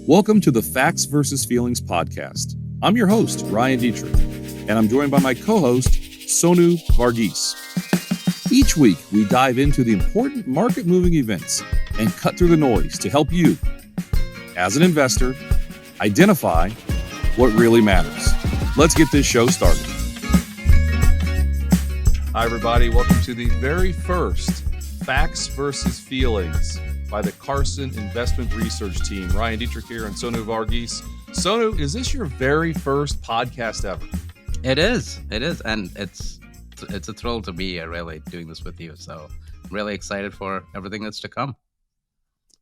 Welcome to the Facts versus Feelings podcast. I'm your host, Ryan Detrick, and I'm joined by my co-host, Sonu Varghese. Each week, we dive into the important market-moving events and cut through the noise to help you, as an investor, identify what really matters. Let's get this show started. Hi, everybody. Welcome to the very first Facts versus Feelings by the Carson Investment Research team. Ryan Detrick here and Sonu Varghese. Sonu, is this your very first podcast ever? It is. And it's a thrill to be really doing this with you. So I'm really excited for everything that's to come.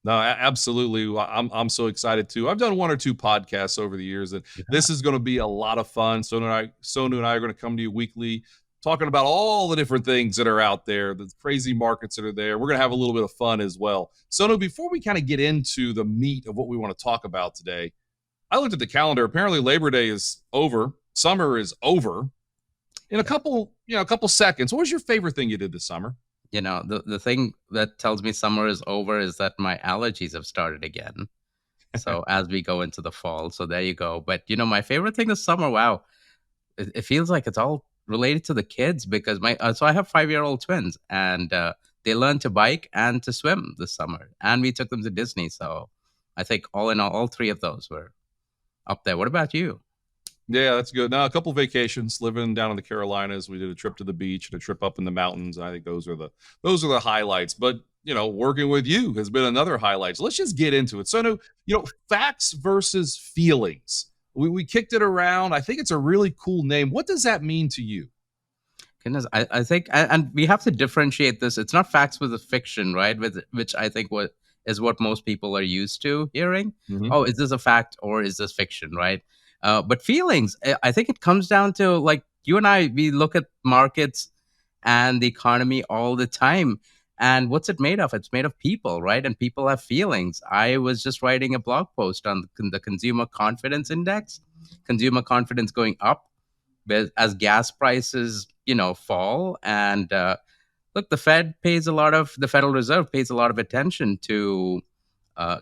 No, absolutely. I'm so excited too. I've done one or two podcasts over the years, and this is going to be a lot of fun. Sonu and I are going to come to you weekly, talking about all the different things that are out there, the crazy markets that are there. We're going to have a little bit of fun as well. Sonu, before we kind of get into the meat of what we want to talk about today, I looked at the calendar. Apparently Labor Day is over. Summer is over. In a couple seconds, what was your favorite thing you did this summer? You know, the thing that tells me summer is over is that my allergies have started again. So as we go into the fall, so there you go. But, my favorite thing this summer, wow, it feels like it's all related to the kids because so I have 5-year-old twins and they learned to bike and to swim this summer, and we took them to Disney. So I think all in all three of those were up there. What about you? Yeah, that's good. Now, a couple vacations, living down in the Carolinas. We did a trip to the beach and a trip up in the mountains. I think those are the highlights. But working with you has been another highlight. So let's just get into it. So, facts versus feelings. We kicked it around. I think it's a really cool name. What does that mean to you? Goodness, I think, and we have to differentiate this. It's not facts with a fiction, right? Which I think what most people are used to hearing. Mm-hmm. Oh, is this a fact or is this fiction, right? But feelings, I think it comes down to, like, you and I, we look at markets and the economy all the time. And what's it made of? It's made of people, right? And people have feelings. I was just writing a blog post on the consumer confidence index, consumer confidence going up as gas prices, fall. And look, the Federal Reserve pays a lot of attention to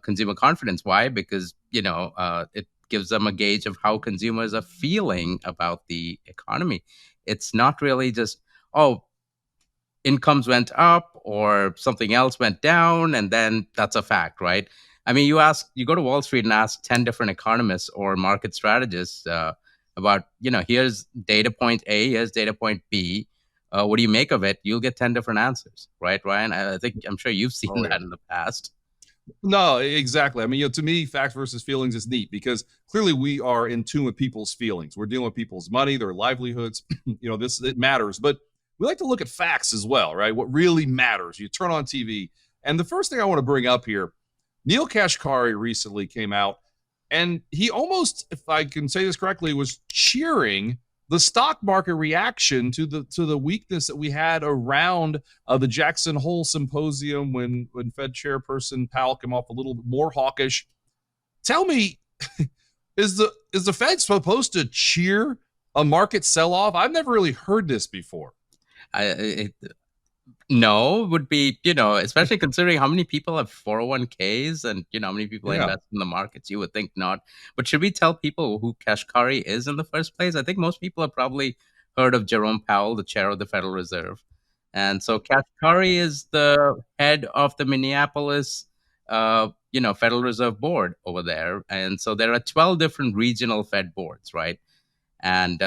consumer confidence. Why? Because, it gives them a gauge of how consumers are feeling about the economy. It's not really just, incomes went up or something else went down, and then that's a fact, right? I mean, you go to Wall Street and ask 10 different economists or market strategists about, here's data point A, here's data point B. What do you make of it? You'll get 10 different answers, right, Ryan? I'm sure you've seen that in the past. No, exactly. I mean, to me, facts versus feelings is neat because clearly we are in tune with people's feelings. We're dealing with people's money, their livelihoods. It matters. But we like to look at facts as well, right? What really matters. You turn on TV. And the first thing I want to bring up here, Neel Kashkari recently came out, and he almost, if I can say this correctly, was cheering the stock market reaction to the weakness that we had around the Jackson Hole symposium when Fed chairperson Powell came off a little bit more hawkish. Tell me, is the Fed supposed to cheer a market sell-off? I've never really heard this before. No, would be, especially considering how many people have 401ks and, how many people invest in the markets, you would think not. But should we tell people who Kashkari is in the first place? I think most people have probably heard of Jerome Powell, the chair of the Federal Reserve. And so Kashkari is the head of the Minneapolis, Federal Reserve Board over there. And so there are 12 different regional Fed boards, right? And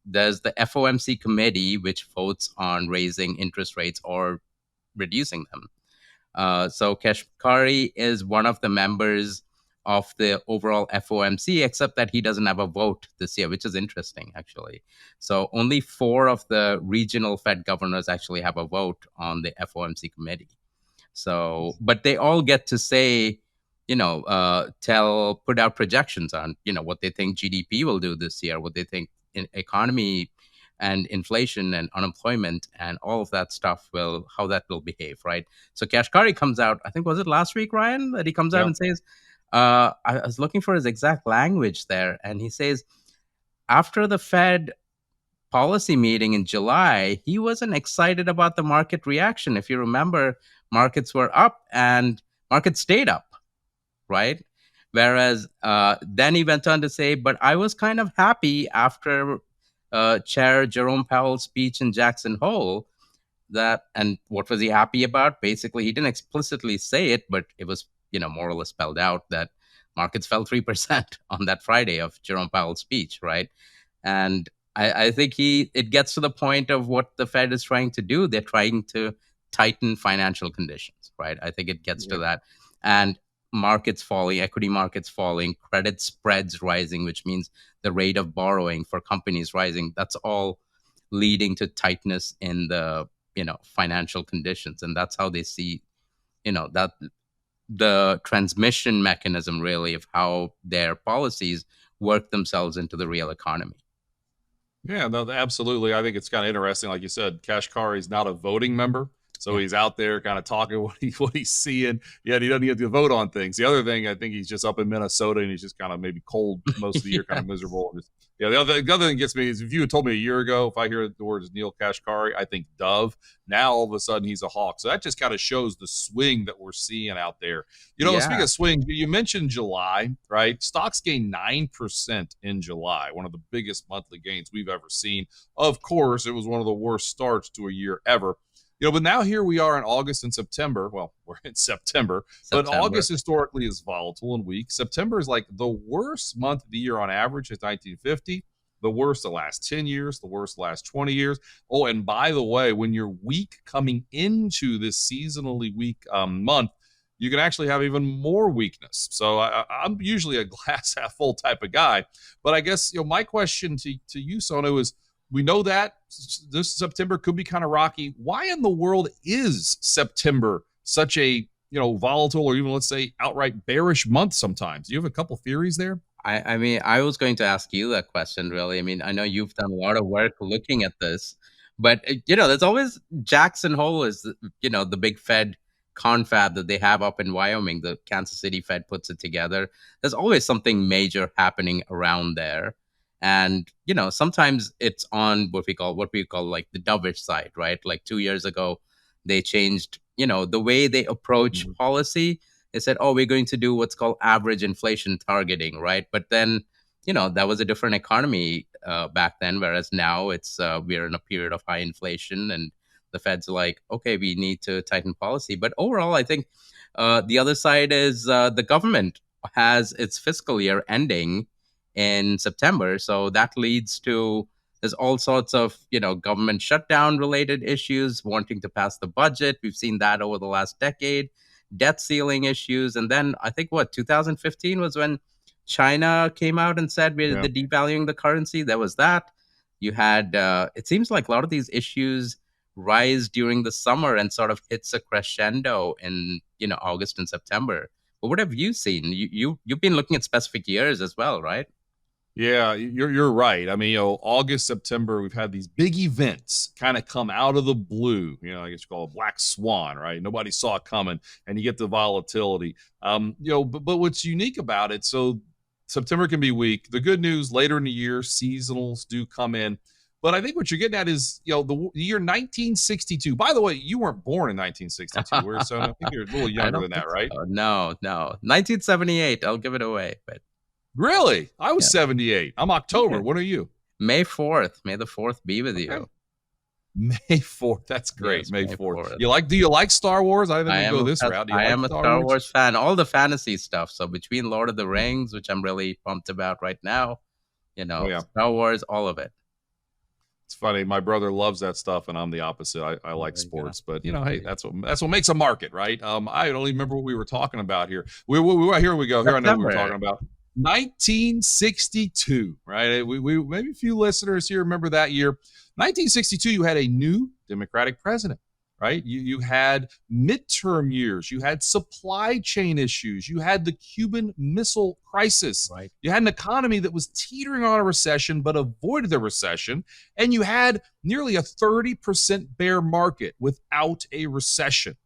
there's the FOMC committee, which votes on raising interest rates or reducing them. So Kashkari is one of the members of the overall FOMC, except that he doesn't have a vote this year, which is interesting, actually. So only 4 of the regional Fed governors actually have a vote on the FOMC committee. So, but they all get to say, put out projections on, what they think GDP will do this year, what they think in economy and inflation and unemployment and all of that stuff how that will behave, right? So Kashkari comes out, I think, was it last week, Ryan, that he comes out and says, I was looking for his exact language there, and he says, after the Fed policy meeting in July, he wasn't excited about the market reaction. If you remember, markets were up and markets stayed up, right? Whereas then he went on to say, but I was kind of happy after Chair Jerome Powell's speech in Jackson Hole that, and what was he happy about? Basically, he didn't explicitly say it, but it was, more or less spelled out that markets fell 3% on that Friday of Jerome Powell's speech, right? And I think it gets to the point of what the Fed is trying to do. They're trying to tighten financial conditions, right? I think it gets to that. And markets falling, equity markets falling, credit spreads rising, which means the rate of borrowing for companies rising. That's all leading to tightness in the financial conditions, and that's how they see that the transmission mechanism really of how their policies work themselves into the real economy. Yeah, no, absolutely. I think it's kind of interesting. Like you said, Kashkari is not a voting member. So he's out there kind of talking what he's seeing. Yet he doesn't get to vote on things. The other thing, I think he's just up in Minnesota and he's just kind of maybe cold most of the year, kind of miserable. Just, the other thing gets me is if you had told me a year ago, if I hear the words Neil Kashkari, I think Dove. Now all of a sudden he's a hawk. So that just kind of shows the swing that we're seeing out there. Speaking of swings, you mentioned July, right? Stocks gained 9% in July, one of the biggest monthly gains we've ever seen. Of course, it was one of the worst starts to a year ever. But now here we are in August and September. Well, we're in September, but August historically is volatile and weak. September is like the worst month of the year on average since 1950, the worst the last 10 years, the worst the last 20 years. Oh, and by the way, when you're weak coming into this seasonally weak month, you can actually have even more weakness. So I'm usually a glass half full type of guy. But I guess, my question to you, Sonu, is, we know that this September could be kind of rocky. Why in the world is September such a, volatile or even, let's say, outright bearish month sometimes? Do you have a couple theories there? I mean, I was going to ask you that question, really. I mean, I know you've done a lot of work looking at this, but, there's always Jackson Hole is, the big Fed confab that they have up in Wyoming. The Kansas City Fed puts it together. There's always something major happening around there. And, sometimes it's on what we call like the dovish side, right? Like 2 years ago, they changed, the way they approach policy. They said, oh, we're going to do what's called average inflation targeting, right? But then, that was a different economy back then, whereas now it's we're in a period of high inflation and the Fed's like, okay, we need to tighten policy. But overall, I think the other side is the government has its fiscal year ending in September. So that leads to there's all sorts of, government shutdown related issues, wanting to pass the budget. We've seen that over the last decade, debt ceiling issues. And then I think 2015 was when China came out and said we're devaluing the currency. There was that. You had, it seems like a lot of these issues rise during the summer and sort of hits a crescendo in, August and September. But what have you seen? You've been looking at specific years as well, right? Yeah, you're right. I mean, August, September, we've had these big events kind of come out of the blue. I guess you call it black swan, right? Nobody saw it coming, and you get the volatility. But what's unique about it? So September can be weak. The good news, later in the year, seasonals do come in. But I think what you're getting at is, the year 1962. By the way, you weren't born in 1962. So I think you're a little younger than that, right? So. No. 1978. I'll give it away, but. Really? I was 78. I'm October. What are you? May 4th. May the 4th be with you. May 4th. That's great. Yes, May 4th. Do you like Star Wars? I think we'll go this route. I am a Star Wars fan. All the fantasy stuff. So between Lord of the Rings, which I'm really pumped about right now, Star Wars, all of it. It's funny. My brother loves that stuff, and I'm the opposite. I like sports, but hey, that's what makes a market, right? I don't even remember what we were talking about here. Here we go. Here I know what we were talking about. 1962, right? We maybe a few listeners here remember that year. 1962, you had a new Democratic president, right? You had midterm years, you had supply chain issues, you had the Cuban Missile Crisis, right? You had an economy that was teetering on a recession but avoided the recession, and you had nearly a 30% bear market without a recession.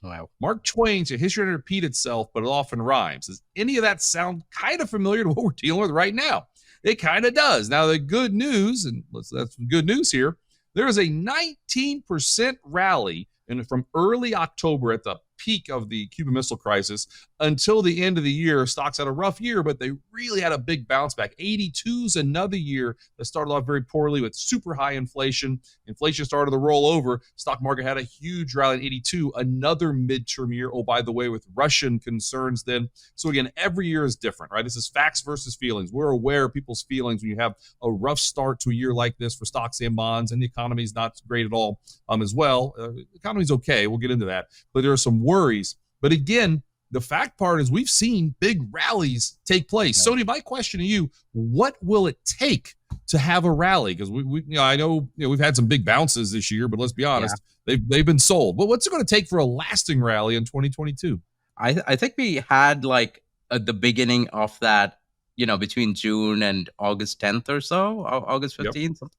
Wow. Mark Twain said, history doesn't repeat itself, but it often rhymes. Does any of that sound kind of familiar to what we're dealing with right now? It kind of does. Now, the good news, and that's good news here, there is a 19% rally from early October at the peak of the Cuban Missile Crisis until the end of the year. Stocks had a rough year, but they really had a big bounce back. 82 is another year that started off very poorly with super high inflation. Inflation started to roll over. Stock market had a huge rally in 82, another midterm year. Oh, by the way, with Russian concerns then. So again, every year is different, right? This is facts versus feelings. We're aware of people's feelings when you have a rough start to a year like this for stocks and bonds, and the economy is not great at all as well. The economy's okay. We'll get into that. But there are some worries. But again, the fact part is we've seen big rallies take place. Sony, my question to you, what will it take to have a rally? Because I know we've had some big bounces this year, but let's be honest, they've been sold. But what's it going to take for a lasting rally in 2022? I think we had like the beginning of that, between June and August 10th or so, August 15th. Yep.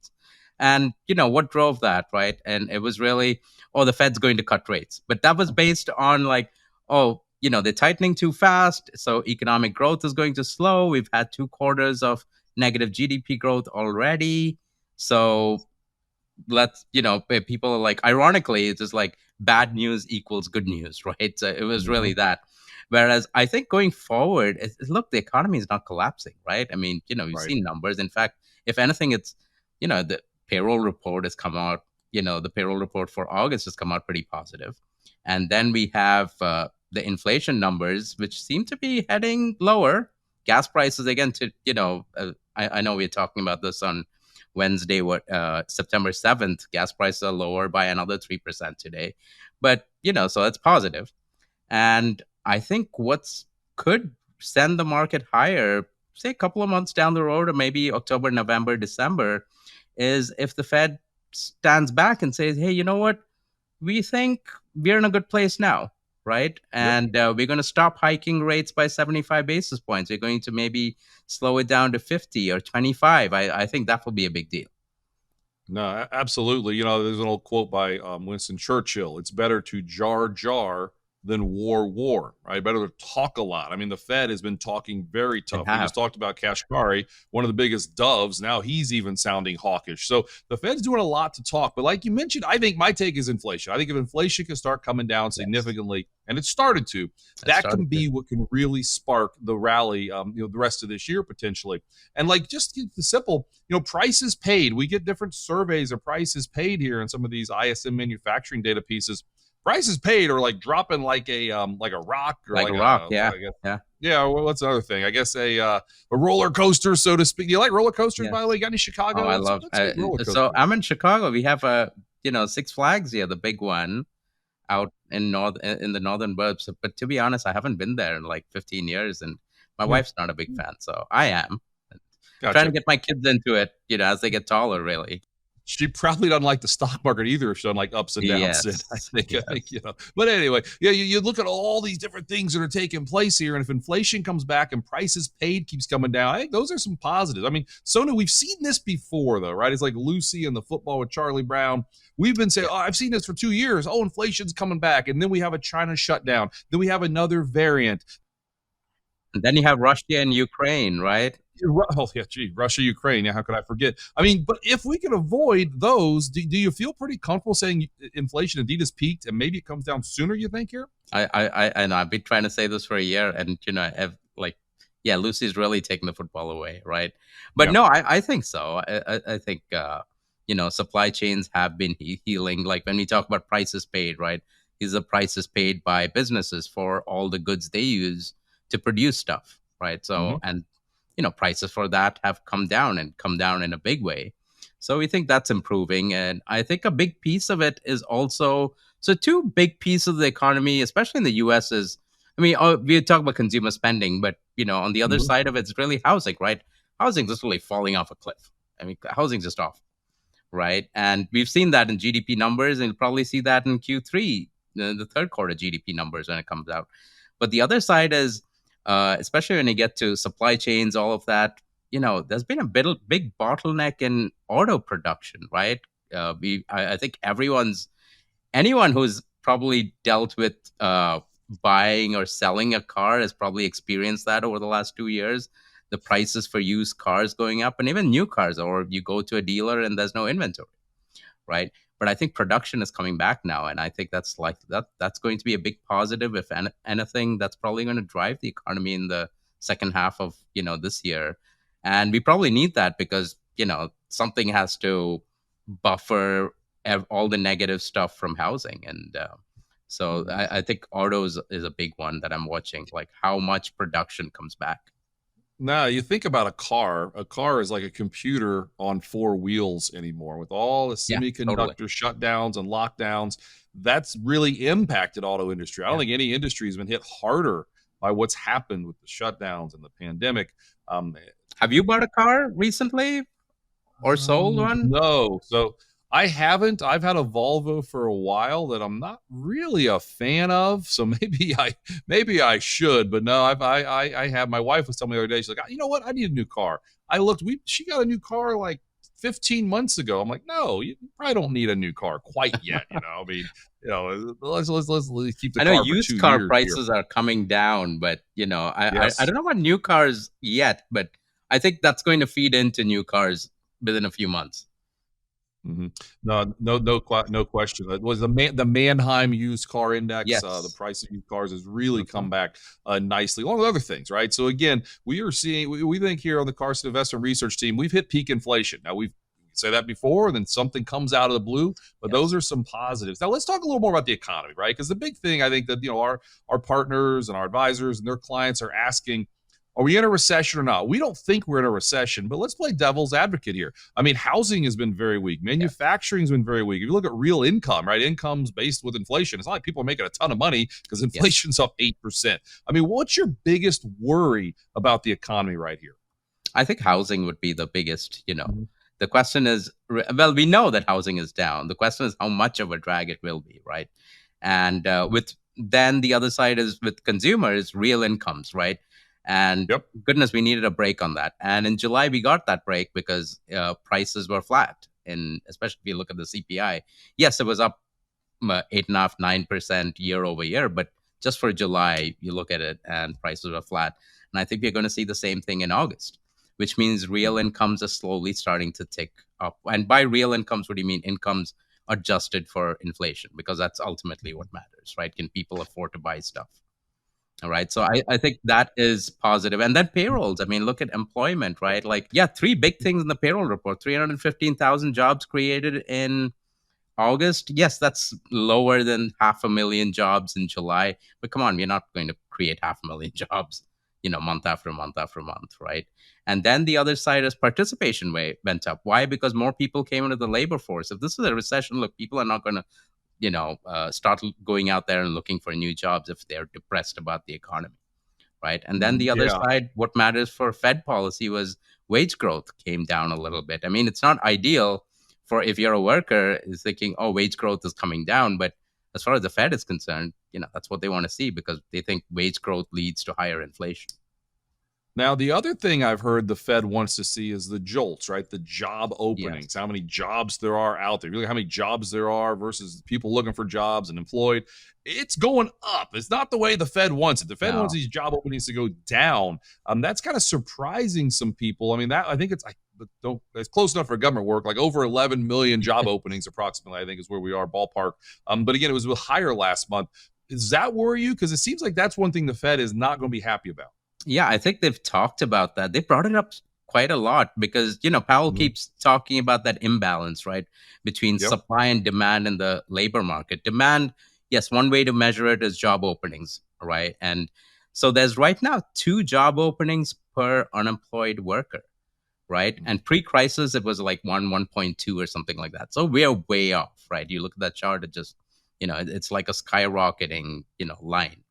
And, what drove that, right? And it was really, the Fed's going to cut rates. But that was based on like, they're tightening too fast. So economic growth is going to slow. We've had 2 quarters of negative GDP growth already. So let's, people are like, ironically, it's just like bad news equals good news, right? So it was really that. Whereas I think going forward, look, the economy is not collapsing, right? I mean, you've seen numbers. In fact, if anything, it's, the payroll report has come out, the payroll report for August has come out pretty positive. And then we have the inflation numbers, which seem to be heading lower. Gas prices, again, I know we're talking about this on Wednesday, September 7th. Gas prices are lower by another 3% today. But, so that's positive. And I think what's could send the market higher, say a couple of months down the road, or maybe October, November, December, is if the Fed stands back and says, hey, you know what? We think we're in a good place now, right? And we're going to stop hiking rates by 75 basis points. We're going to maybe slow it down to 50 or 25. I think that will be a big deal. No, absolutely. There's an old quote by Winston Churchill. It's better to jar than war, right? Better to talk a lot. I mean, the Fed has been talking very tough. We just talked about Kashkari, one of the biggest doves. Now he's even sounding hawkish. So the Fed's doing a lot to talk. But like you mentioned, I think my take is inflation. I think if inflation can start coming down significantly, and it started to, that can be what can really spark the rally, the rest of this year potentially. And like just the simple, prices paid. We get different surveys of prices paid here in some of these ISM manufacturing data pieces. Prices paid are like dropping like a rock or like a rock. Yeah. What's another thing? I guess a roller coaster, so to speak. Do you like roller coasters, by the way? You got any Chicago? Oh, I love. So I'm in Chicago. We have Six Flags here, the big one, out in the northern burbs. But to be honest, I haven't been there in like 15 years, and my wife's not a big fan, so I am trying to get my kids into it. As they get taller, really. She probably doesn't like the stock market either if she doesn't like ups and downs. I think, But anyway, you look at all these different things that are taking place here, and if inflation comes back and prices paid keeps coming down, I think those are some positives. I mean, Sonu, we've seen this before, though, right? It's like Lucy and the football with Charlie Brown. We've been saying, I've seen this for 2 years. Oh, inflation's coming back. And then we have a China shutdown. Then we have another variant. And then you have Russia and Ukraine, right? Oh, yeah, Russia, Ukraine. Yeah, how could I forget? I mean, but if we can avoid those, do you feel pretty comfortable saying inflation indeed has peaked and maybe it comes down sooner, you think, here? I know. I've been trying to say this for a year, and, Lucy's really taking the football away, right? But no, I think so. I think, supply chains have been healing. Like when we talk about prices paid, right? These are prices paid by businesses for all the goods they use to produce stuff, right? So, and prices for that have come down in a big way. So we think that's improving. And I think a big piece of it is also, so 2 big pieces of the economy, especially in the US is, we talk about consumer spending, but, on the other side of it's really housing, right? Housing is really falling off a cliff. I mean, housing's just off, right? And we've seen that in GDP numbers, and you'll probably see that in Q3, the third quarter GDP numbers when it comes out. But the other side is, especially when you get to supply chains, all of that, there's been a big bottleneck in auto production, right? I think anyone who's probably dealt with buying or selling a car has probably experienced that over the last 2 years. The prices for used cars going up, and even new cars, or you go to a dealer and there's no inventory, right? but I think production is coming back now, and I think that's going to be a big positive. If anything, that's probably going to drive the economy in the second half of this year, and we probably need that because something has to buffer all the negative stuff from housing. And so Mhm. I think autos is a big one that I'm watching, like how much production comes back. Now you think about a car. A car is like a computer on four wheels anymore, with all the Yeah, totally. semiconductor shutdowns and lockdowns. That's really impacted auto industry. I don't Yeah. think any industry has been hit harder by what's happened with the shutdowns and the pandemic. Um, Have you bought a car recently or sold one? no. So I haven't. I've had a Volvo for a while that I'm not really a fan of. So maybe I should, but no, I have. My wife was telling me the other day, she's like, you know what? I need a new car. I looked, she got a new car like 15 months ago. I'm like, no, you probably don't need a new car quite yet. I mean, let's keep the I know car for used 2 car years here. prices are coming down, but I Yes. don't know about new cars yet, but I think that's going to feed into new cars within a few months. Mhm. No question. It was the Manheim used car index. The Yes. price of used cars has really Mhm. come back nicely, along with other things, right? So again, we think here on the Carson Investment Research team, we've hit peak inflation. Now we've said that before, and then something comes out of the blue, but those Yes. are some positives. Now let's talk a little more about the economy, right? Because the big thing I think that our partners and our advisors and their clients are asking, are we in a recession or not? We don't think we're in a recession, but let's play devil's advocate here. I mean, housing has been very weak. Yes. Manufacturing has been very weak. If you look at real income, right? Income's based with inflation. It's not like people are making a ton of money because Yes. inflation's up 8%. I mean, what's your biggest worry about the economy right here? I think housing would be the biggest. Mhm. The question is, well, we know that housing is down. The question is how much of a drag it will be, right? And with then the other side is with consumers, real incomes, right? And Yep. goodness, we needed a break on that. And in July, we got that break because prices were flat. And especially if you look at the CPI, yes, it was up 8.5, 9% year over year, but just for July, you look at it and prices are flat. And I think we're going to see the same thing in August, which means real Mhm. incomes are slowly starting to tick up. And by real incomes, what do you mean? Incomes adjusted for inflation, because that's ultimately what matters, right? Can people afford to buy stuff? All right. So I think that is positive. And then payrolls. I mean, look at employment, right? Like, yeah, three big things in the payroll report: 315,000 jobs created in August. Yes, that's lower than 500,000 jobs in July. But come on, we're not going to create 500,000 jobs, month after month after month, right? And then the other side is participation went up. Why? Because more people came into the labor force. If this is a recession, look, people are not going to, start going out there and looking for new jobs if they're depressed about the economy, right? And then Mhm. the other Yeah. side, what matters for Fed policy was wage growth came down a little bit. I mean, it's not ideal for if you're a worker is thinking, oh, wage growth is coming down, but as far as the Fed is concerned, that's what they want to see because they think wage growth leads to higher inflation. Now, the other thing I've heard the Fed wants to see is the jolts, right? The job openings, Yes. how many jobs there are out there, really how many jobs there are versus people looking for jobs and employed. It's going up. It's not the way the Fed wants it. The Fed wants No. these job openings to go down. That's kind of surprising some people. I mean, I think it's close enough for government work, like over 11 million job openings approximately, I think is where we are ballpark. But again, it was higher last month. Does that worry you? Because it seems like that's one thing the Fed is not going to be happy about. Yeah, I think they've talked about that. They brought it up quite a lot because, Powell Mhm. keeps talking about that imbalance, right, between Yep. supply and demand in the labor market. Demand, yes, one way to measure it is job openings, right? And so there's right now 2 job openings per unemployed worker, right? Mhm. And pre-crisis, it was like 1.2 or something like that. So we're way off, right? You look at that chart, it just, it's like a skyrocketing, line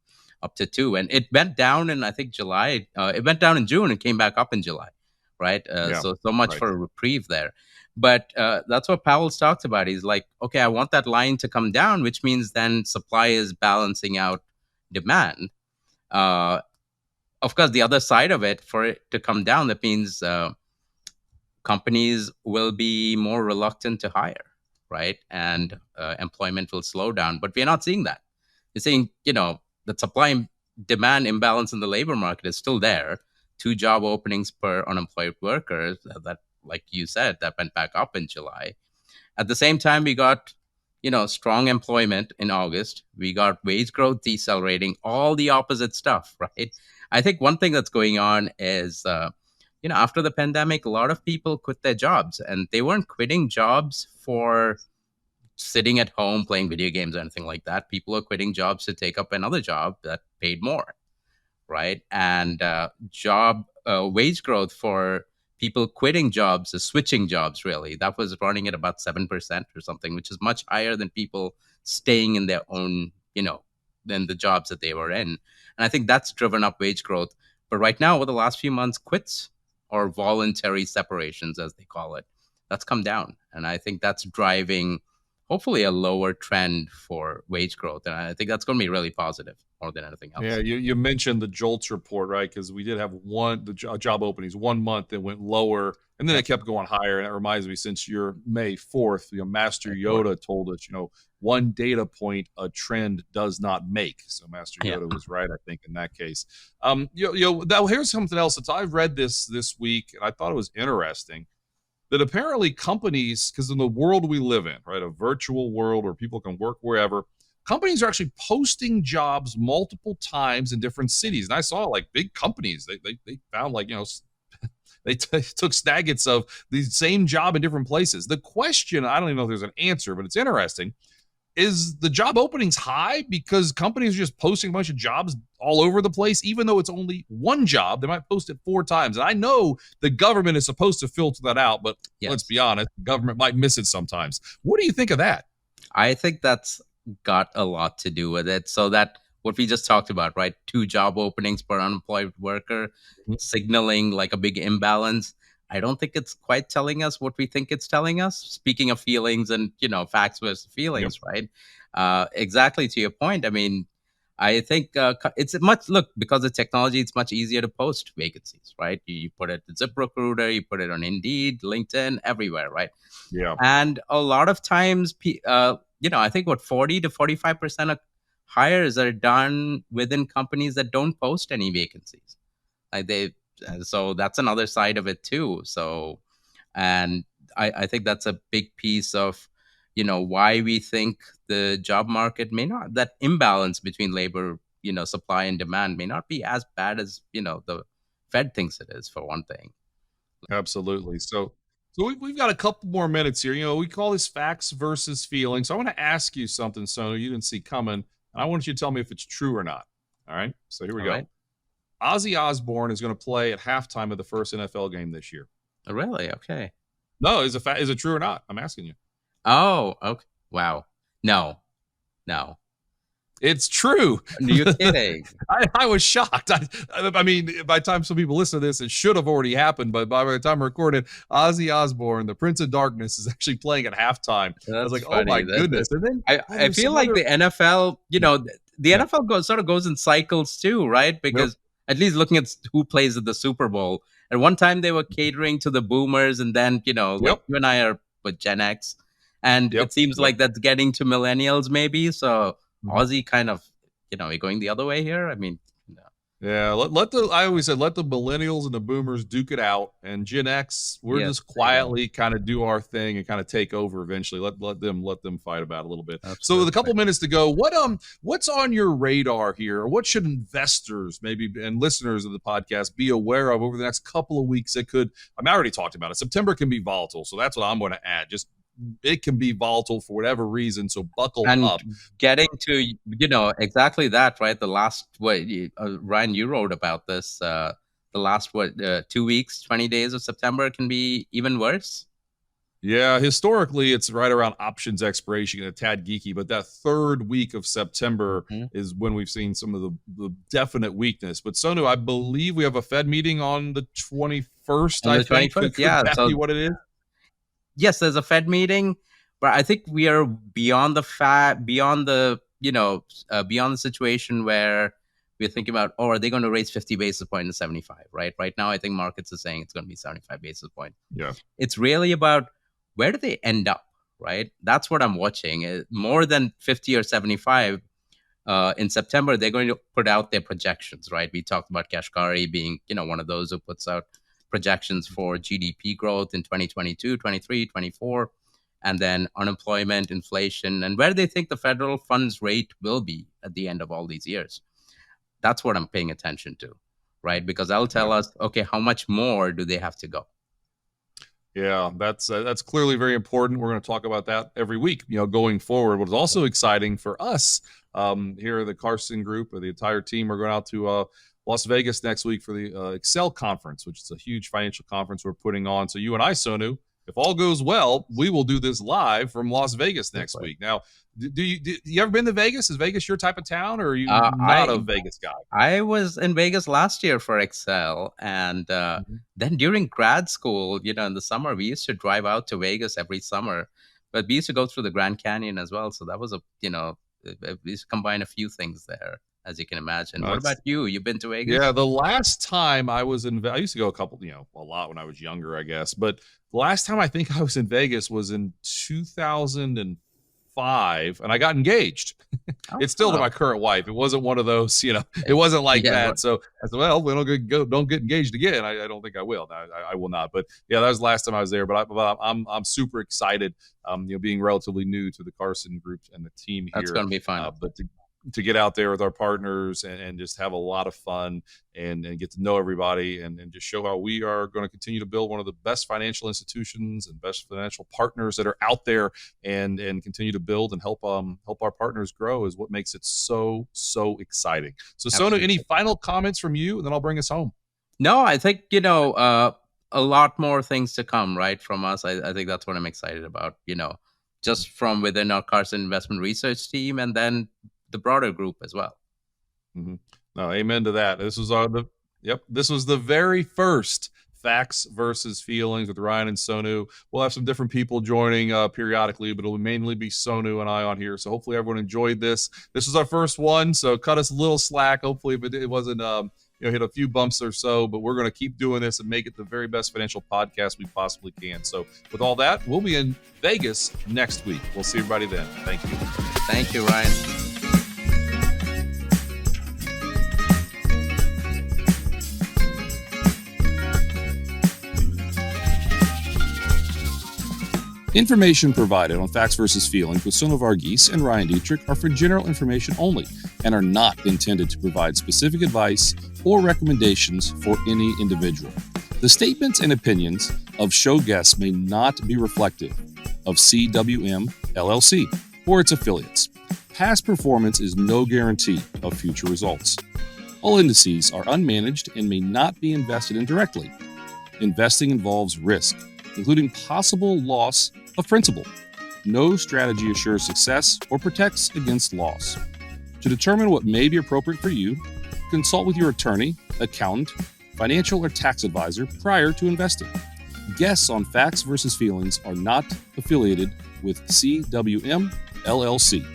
up to 2. And it went down in, I think, July. It went down in June and came back up in July, right? Yeah. So much Right. for a reprieve there. But that's what Powell's talked about. He's like, okay, I want that line to come down, which means then supply is balancing out demand. Uh, of course, the other side of it, for it to come down, that means companies will be more reluctant to hire, right? And employment will slow down. But we're not seeing that. We're seeing, the supply and demand imbalance in the labor market is still there. 2 job openings per unemployed worker, that, like you said, that went back up in July. At the same time, we got strong employment in August. We got wage growth decelerating, all the opposite stuff, right? I think one thing that's going on is, after the pandemic, a lot of people quit their jobs, and they weren't quitting jobs for sitting at home playing video games or anything like that. People are quitting jobs to take up another job that paid more, right? And job wage growth for people quitting jobs is switching jobs, really. That was running at about 7% or something, which is much higher than people staying in their own, than the jobs that they were in. And I think that's driven up wage growth. But right now, over the last few months, quits or voluntary separations, as they call it, that's come down. And I think that's driving hopefully a lower trend for wage growth. And I think that's going to be really positive more than anything Yeah, else. you mentioned the JOLTS report, right? Because we did have job openings 1 month that went lower, and then Yep. it kept going higher. And that reminds me, since you're May 4th, Master Of course. Yoda told us, one data point a trend does not make. So Master Yeah. Yoda was right, I think, in that case. Now here's something else that I've read this week, and I thought it was interesting that apparently companies, because in the world we live in, right, a virtual world where people can work wherever, companies are actually posting jobs multiple times in different cities. And I saw like big companies, they found like, they took snippets of the same job in different places. The question, I don't even know if there's an answer, but it's interesting. Is the job openings high because companies are just posting a bunch of jobs all over the place, even though it's only one job? They might post it 4 times. And I know the government is supposed to filter that out, but let's Yes. be honest, the government might miss it sometimes. What do you think of that? I think that's got a lot to do with it. So that what we just talked about, right? 2 job openings per unemployed worker, signaling like a big imbalance. I don't think it's quite telling us what we think it's telling us. Speaking of feelings and facts versus Yep. feelings, right? Exactly to your point. I mean, I think it's much look because of technology. It's much easier to post vacancies, right? You put it in ZipRecruiter, you put it on Indeed, LinkedIn, everywhere, right? Yeah. And a lot of times, I think what 40 to 45% of hires are done within companies that don't post any vacancies. Like so that's another side of it too. So, and I think that's a big piece of, why we think the job market may not, that imbalance between labor, supply and demand may not be as bad as, the Fed thinks it is, for one thing. Absolutely. So we've got a couple more minutes here. We call this facts versus feelings. So I want to ask you something, Sonu, you didn't see coming. I want you to tell me if it's true or not. All right. So here we All go. right. Ozzy Osbourne is going to play at halftime of the first NFL game this year. Oh, really? Okay. No, is it true or not? I'm asking you. Oh, okay. Wow. No, no. It's true. You're kidding. I was shocked. I mean, by the time some people listen to this, it should have already happened. But by the time I recorded, Ozzy Osbourne, the Prince of Darkness, is actually playing at halftime. I was That's like, oh my funny. goodness. And then I there's feel some like other. the NFL, the Yeah. NFL goes in cycles too, right? Yep. Because at least looking at who plays at the Super Bowl, at one time they were catering to the boomers, and then like Yep. you and I are with Gen X, and Yep. it seems Yep. like that's getting to millennials maybe. So Mhm. Aussie kind of, going the other way here. I mean, Yeah, I always said let the millennials and the boomers duke it out, and Gen X, we're yes, just there you go. quietly kind of do our thing and kind of take over eventually. Let them fight about it a little bit. So with a Absolutely. couple minutes to go, what's on your radar here? Or what should investors maybe and listeners of the podcast be aware of over the next couple of weeks that could, I already talked about it. September can be volatile, so that's what I'm going to add. Just it can be volatile for whatever reason, so buckle And up. getting to exactly that, right? The last Ryan, you wrote about this, the last 2 weeks, 20 days of September can be even worse. Yeah, historically, it's right around options expiration, a tad geeky, but that third week of September Mhm. is when we've seen some of the definite weakness. But Sonu, I believe we have a Fed meeting on the 21st, On I the think. 21st, Could yeah. that be So what it is? yes, there's a Fed meeting, but I think we are beyond beyond the situation where we're thinking about, oh, are they going to raise 50 basis point to 75, right? Right now, I think markets are saying it's going to be 75 basis point. Yeah. It's really about where do they end up, right? That's what I'm watching. More than 50 or 75 in September, they're going to put out their projections, right? We talked about Kashkari being, one of those who puts out projections for GDP growth in 2022, 23, 24. and then unemployment, inflation, and where they think the federal funds rate will be at the end of all these years. That's what I'm paying attention to, right? Because that'll tell us, okay, how much more do they have to go? Yeah, that's clearly very important. We're going to talk about that every week, going forward. What's also exciting for us here at the Carson Group, or the entire team, we're going out to Las Vegas next week for the Excel conference, which is a huge financial conference we're putting on. So you and I, Sonu, if all goes well, we will do this live from Las Vegas next week. Now, do you ever been to Vegas? Is Vegas your type of town, or are you not a Vegas guy? I was in Vegas last year for Excel, and then during grad school, in the summer, we used to drive out to Vegas every summer, but we used to go through the Grand Canyon as well. So that was we used to combine a few things there, as you can imagine. What about you? You've been to Vegas? Yeah, the last time I was I used to go a lot when I was younger, I guess. But the last time I think I was in Vegas was in 2005, and I got engaged. It's still to my current wife. It wasn't one of those, it wasn't like that. So I said, well, we don't get engaged again. I don't think I will. I will not. But yeah, that was the last time I was there. But I'm super excited. Being relatively new to the Carson Group and the team here. That's going to be fun. But to get out there with our partners and just have a lot of fun and get to know everybody and just show how we are going to continue to build one of the best financial institutions and best financial partners that are out there, and continue to build and help our partners grow is what makes it so exciting. So Absolutely. Sonu, any final comments from you, and then I'll bring us home? No, I think, a lot more things to come, right, from us. I think that's what I'm excited about, just from within our Carson Investment Research team, and then the broader group as well. Mm-hmm. No, amen to that. This was this was the very first Facts versus Feelings with Ryan and Sonu. We'll have some different people joining periodically, but it'll mainly be Sonu and I on here. So hopefully everyone enjoyed this. This was our first one, so cut us a little slack. Hopefully if it wasn't hit a few bumps or so, but we're going to keep doing this and make it the very best financial podcast we possibly can. So with all that, we'll be in Vegas next week. We'll see everybody then. Thank you. Thank you, Ryan. Information provided on Facts versus Feelings with Sonu Varghese and Ryan Detrick are for general information only and are not intended to provide specific advice or recommendations for any individual. The statements and opinions of show guests may not be reflective of CWM LLC or its affiliates. Past performance is no guarantee of future results. All indices are unmanaged and may not be invested in directly. Investing involves risk, including possible loss of principal. No strategy assures success or protects against loss. To determine what may be appropriate for you, consult with your attorney, accountant, financial or tax advisor prior to investing. Guests on Facts versus Feelings are not affiliated with CWM LLC.